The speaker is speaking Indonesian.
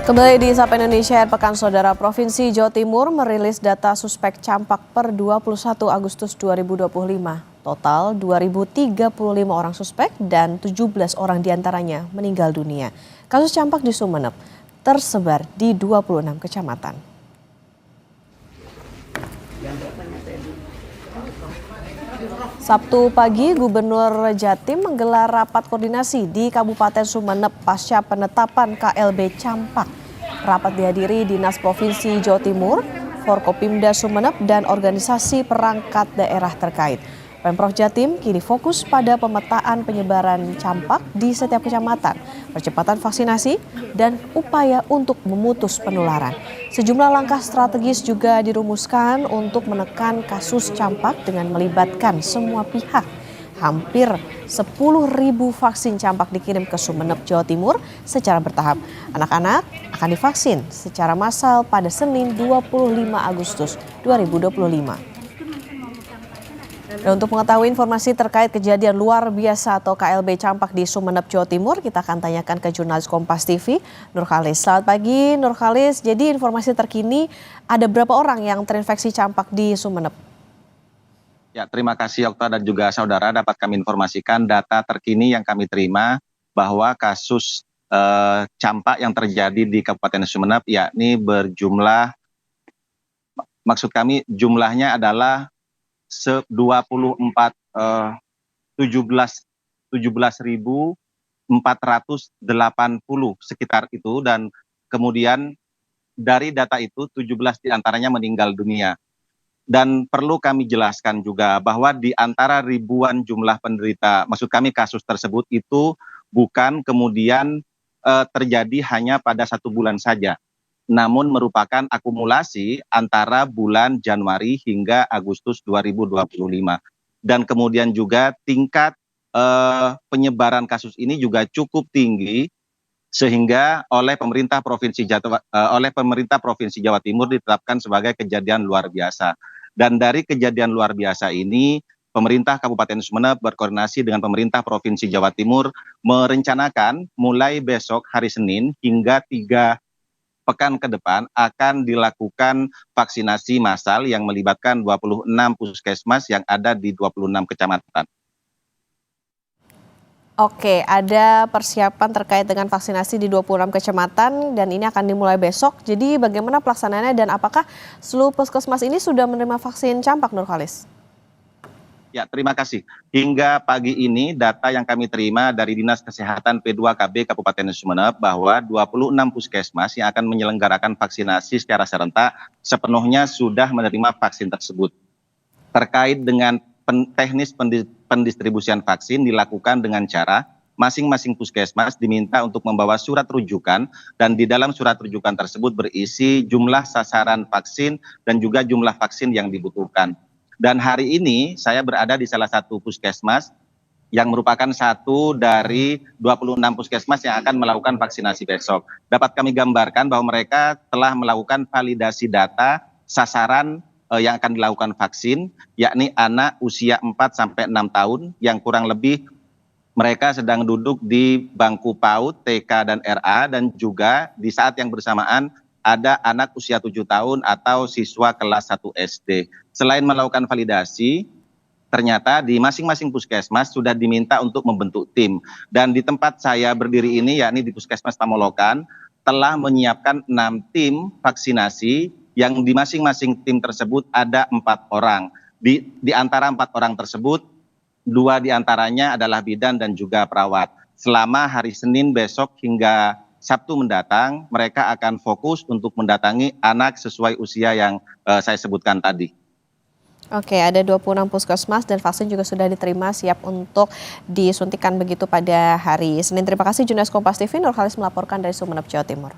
Kembali di Sapa Indonesia, Pekan Saudara, Provinsi Jawa Timur merilis data suspek campak per 21 Agustus 2025. Total 2.035 orang suspek dan 17 orang diantaranya meninggal dunia. Kasus campak di Sumeneb tersebar di 26 kecamatan. Sabtu pagi, Gubernur Jatim menggelar rapat koordinasi di Kabupaten Sumeneb pasca penetapan KLB Campak. Rapat dihadiri Dinas Provinsi Jawa Timur, Forkopimda Sumeneb, dan organisasi perangkat daerah terkait. Pemprov Jatim kini fokus pada pemetaan penyebaran campak di setiap kecamatan, percepatan vaksinasi, dan upaya untuk memutus penularan. Sejumlah langkah strategis juga dirumuskan untuk menekan kasus campak dengan melibatkan semua pihak. Hampir 10.000 vaksin campak dikirim ke Sumeneb, Jawa Timur secara bertahap. Anak-anak akan divaksin secara massal pada Senin 25 Agustus 2025. Dan untuk mengetahui informasi terkait kejadian luar biasa atau KLB campak di Sumeneb, Jawa Timur, kita akan tanyakan ke jurnalis Kompas TV, Nurkhalis. Selamat pagi, Nurkhalis. Jadi informasi terkini, ada berapa orang yang terinfeksi campak di Sumeneb? Ya, terima kasih Okta dan juga saudara, dapat kami informasikan data terkini yang kami terima bahwa kasus campak yang terjadi di Kabupaten Sumeneb yakni berjumlah, maksud kami jumlahnya adalah 17.480 sekitar itu, dan kemudian dari data itu 17 diantaranya meninggal dunia. Dan perlu kami jelaskan juga bahwa di antara ribuan jumlah penderita, maksud kami kasus tersebut itu bukan kemudian terjadi hanya pada 1 bulan saja, namun merupakan akumulasi antara bulan Januari hingga Agustus 2025. Dan kemudian juga tingkat penyebaran kasus ini juga cukup tinggi, sehingga oleh pemerintah Provinsi Jawa Timur ditetapkan sebagai kejadian luar biasa. Dan dari kejadian luar biasa ini, pemerintah Kabupaten Sumeneb berkoordinasi dengan pemerintah Provinsi Jawa Timur merencanakan mulai besok hari Senin hingga 3 pekan ke depan akan dilakukan vaksinasi massal yang melibatkan 26 puskesmas yang ada di 26 kecamatan. Oke, ada persiapan terkait dengan vaksinasi di 26 kecamatan dan ini akan dimulai besok. Jadi bagaimana pelaksanaannya dan apakah seluruh puskesmas ini sudah menerima vaksin campak, Nurkhalis? Ya, terima kasih. Hingga pagi ini data yang kami terima dari Dinas Kesehatan P2KB Kabupaten Sumeneb bahwa 26 puskesmas yang akan menyelenggarakan vaksinasi secara serentak sepenuhnya sudah menerima vaksin tersebut. Terkait dengan teknis pendistribusian vaksin dilakukan dengan cara masing-masing puskesmas diminta untuk membawa surat rujukan, dan di dalam surat rujukan tersebut berisi jumlah sasaran vaksin dan juga jumlah vaksin yang dibutuhkan. Dan hari ini saya berada di salah satu puskesmas yang merupakan satu dari 26 puskesmas yang akan melakukan vaksinasi besok. Dapat kami gambarkan bahwa mereka telah melakukan validasi data sasaran yang akan dilakukan vaksin, yakni anak usia 4-6 tahun yang kurang lebih mereka sedang duduk di bangku PAUD, TK, dan RA, dan juga di saat yang bersamaan ada anak usia 7 tahun atau siswa kelas 1 SD. Selain melakukan validasi, ternyata di masing-masing puskesmas sudah diminta untuk membentuk tim. Dan di tempat saya berdiri ini, yakni di Puskesmas Tamolokan, telah menyiapkan 6 tim vaksinasi yang di masing-masing tim tersebut ada 4 orang. Di antara 4 orang tersebut, 2 diantaranya adalah bidan dan juga perawat. Selama hari Senin besok hingga Sabtu mendatang, mereka akan fokus untuk mendatangi anak sesuai usia yang saya sebutkan tadi. Oke, ada 26 puskesmas dan vaksin juga sudah diterima siap untuk disuntikan begitu pada hari Senin. Terima kasih jurnalis Kompas TV, Nurkhalis melaporkan dari Sumeneb, Jawa Timur.